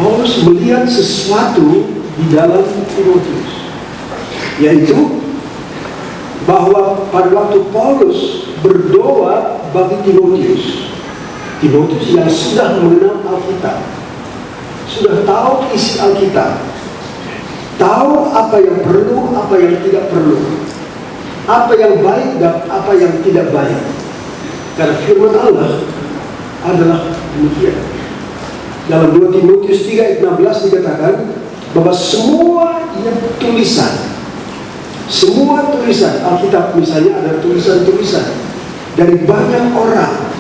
Paulus melihat sesuatu di dalam Timotius, yaitu bahwa pada waktu Paulus berdoa bagi Timotius yang sudah mengenal Alkitab, sudah tahu isi Alkitab, tahu apa yang perlu, apa yang tidak perlu, apa yang baik dan apa yang tidak baik. Karena firman Allah adalah demikian. Dalam 2 Timotius 3 ayat 16 dikatakan bahwa semua tulisan Alkitab, misalnya ada tulisan-tulisan dari banyak orang.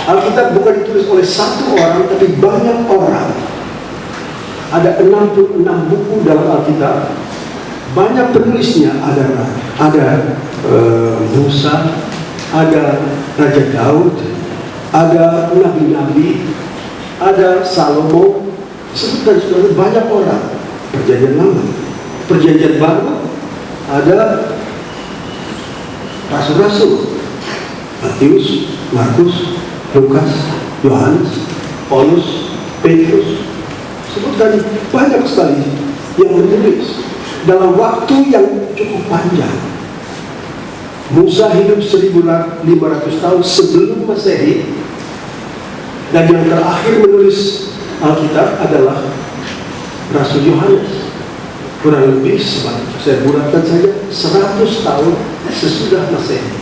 Alkitab bukan ditulis oleh satu orang, tapi banyak orang. Ada 66 buku dalam Alkitab. Banyak penulisnya, ada Musa, ada Raja Daud, ada nabi-nabi, ada Salomo, sebutkan sudah banyak orang. Perjanjian Lama, Perjanjian Baru, ada rasul-rasul, Matius, Markus, Lukas, Yohanes, Paulus, Petrus, sebutkan banyak sekali yang menulis dalam waktu yang cukup panjang. Musa hidup 1500 tahun sebelum Masehi, dan yang terakhir menulis Alkitab adalah Rasul Yohanes, kurang lebih, saya bulatkan saja, 100 tahun sesudah Masehi.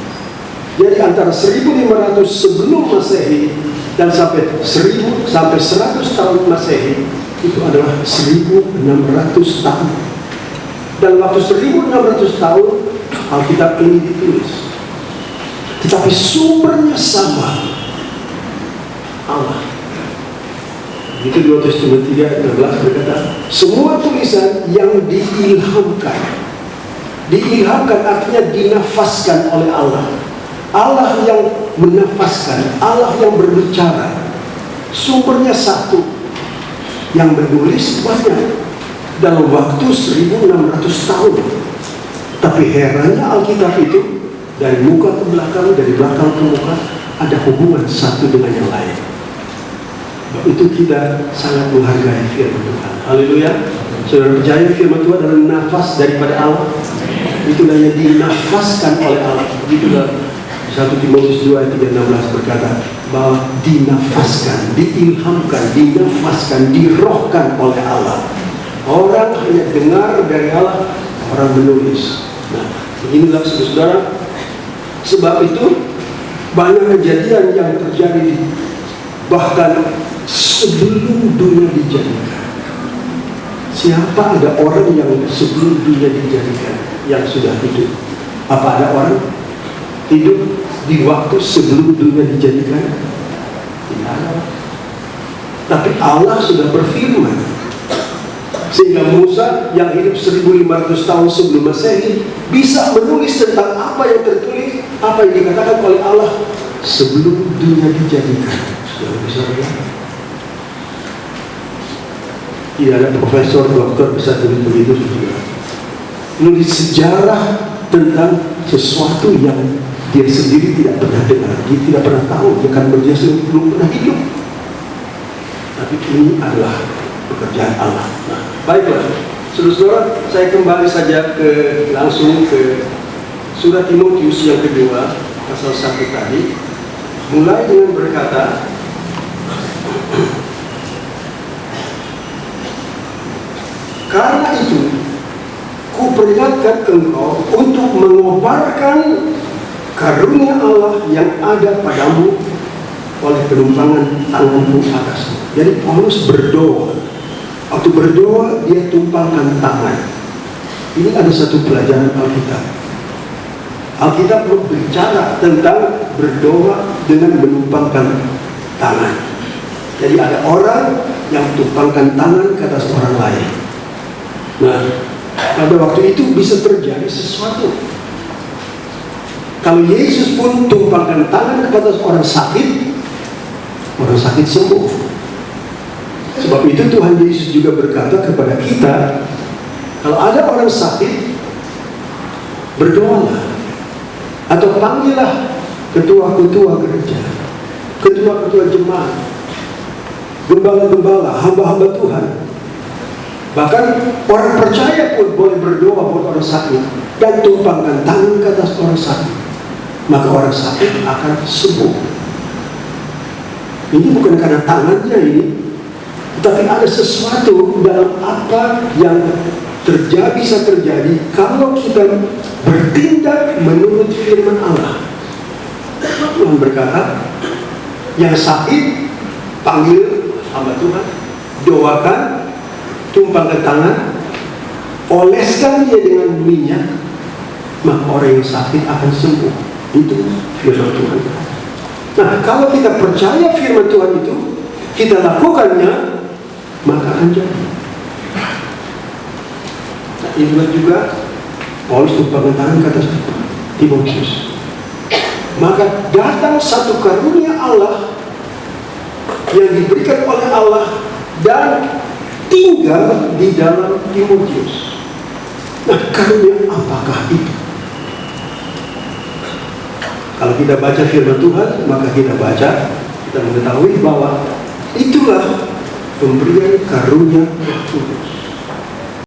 Jadi antara 1500 sebelum Masehi dan sampai 1000 sampai 100 tahun Masehi itu adalah 1600 tahun. Dan waktu 1600 tahun Alkitab ini ditulis, tetapi sumbernya sama, Allah. Itu 2 Testament 3 ayat 16 berkata, semua tulisan yang diilhamkan artinya dinafaskan oleh Allah. Allah yang menafaskan, Allah yang berbicara. Sumbernya satu, yang menulis banyak dalam waktu 1600 tahun. Tapi herannya Alkitab itu dari muka ke belakang, dari belakang ke muka, ada hubungan satu dengan yang lain. Itu kita sangat menghargai firman Tuhan. Haleluya. Saudara percaya firman Tuhan adalah nafas daripada Allah. Itulah yang dinafaskan oleh Allah. Itulah 1 Timotius 2 ayat 16 berkata bahwa dinafaskan, diilhamkan, dinafaskan, dirohkan oleh Allah. Orang hanya dengar dari Allah, orang menulis. Nah, beginilah saudara. Sebab itu banyak kejadian yang terjadi bahkan sebelum dunia dijadikan. Siapa ada orang yang sebelum dunia dijadikan yang sudah hidup? Apa ada orang hidup di waktu sebelum dunia dijadikan? Tidak ada. Tapi Allah sudah berfirman, sehingga Musa yang hidup 1500 tahun sebelum Masehi bisa menulis tentang apa yang tertulis, apa yang dikatakan oleh Allah sebelum dunia dijadikan. Sudah bisa lihat. Tidak ada profesor, doktor bisa tulis begitu juga. Menulis sejarah tentang sesuatu yang dia sendiri tidak pernah dengar, dia tidak pernah tahu, bahkan dia belum pernah hidup. Tapi ini adalah pekerjaan Allah. Nah, baiklah, saudara-saudara, saya kembali saja langsung ke surat Timotius yang kedua, pasal 1 tadi, mulai dengan berkata, karena itu, kuperingatkan engkau untuk mengobarkan karunia Allah yang ada padamu oleh penumpangan tanganmu atasmu. Jadi Paulus berdoa. Waktu berdoa, dia tumpangkan tangan. Ini ada satu pelajaran Alkitab. Alkitab berbicara tentang berdoa dengan menumpangkan tangan. Jadi ada orang yang tumpangkan tangan ke atas orang lain. Nah, pada waktu itu bisa terjadi sesuatu. Kalau Yesus pun tumpangkan tangan kepada orang sakit sembuh. Sebab itu Tuhan Yesus juga berkata kepada kita, kalau ada orang sakit, berdoalah. Atau panggillah ketua-ketua gereja, ketua-ketua jemaat. gembala-gembala, hamba-hamba Tuhan. Bahkan orang percaya pun boleh berdoa buat orang sakit dan tumpangkan tangan ke atas orang sakit, maka orang sakit akan sembuh. Ini bukan karena tangannya ini, tapi ada sesuatu dalam apa yang terjadi bisa terjadi kalau kita bertindak menurut firman Allah. Tuhan berkata, yang sakit panggil hamba Tuhan, doakan, tumpangkan tangan, oleskan dia dengan minyak, maka orang yang sakit akan sembuh. Itu firman Tuhan. Nah, kalau kita percaya firman Tuhan itu, kita lakukannya, maka akan jadi. Nah, inilah juga Paulus tumpangkan tangan ke atas Timotius. Maka datang satu karunia Allah yang diberikan oleh Allah dan tinggal di dalam Timotius. Nah, karunia apakah itu? Kalau kita baca firman Tuhan, maka kita mengetahui bahwa itulah pemberian karunia Roh Kudus.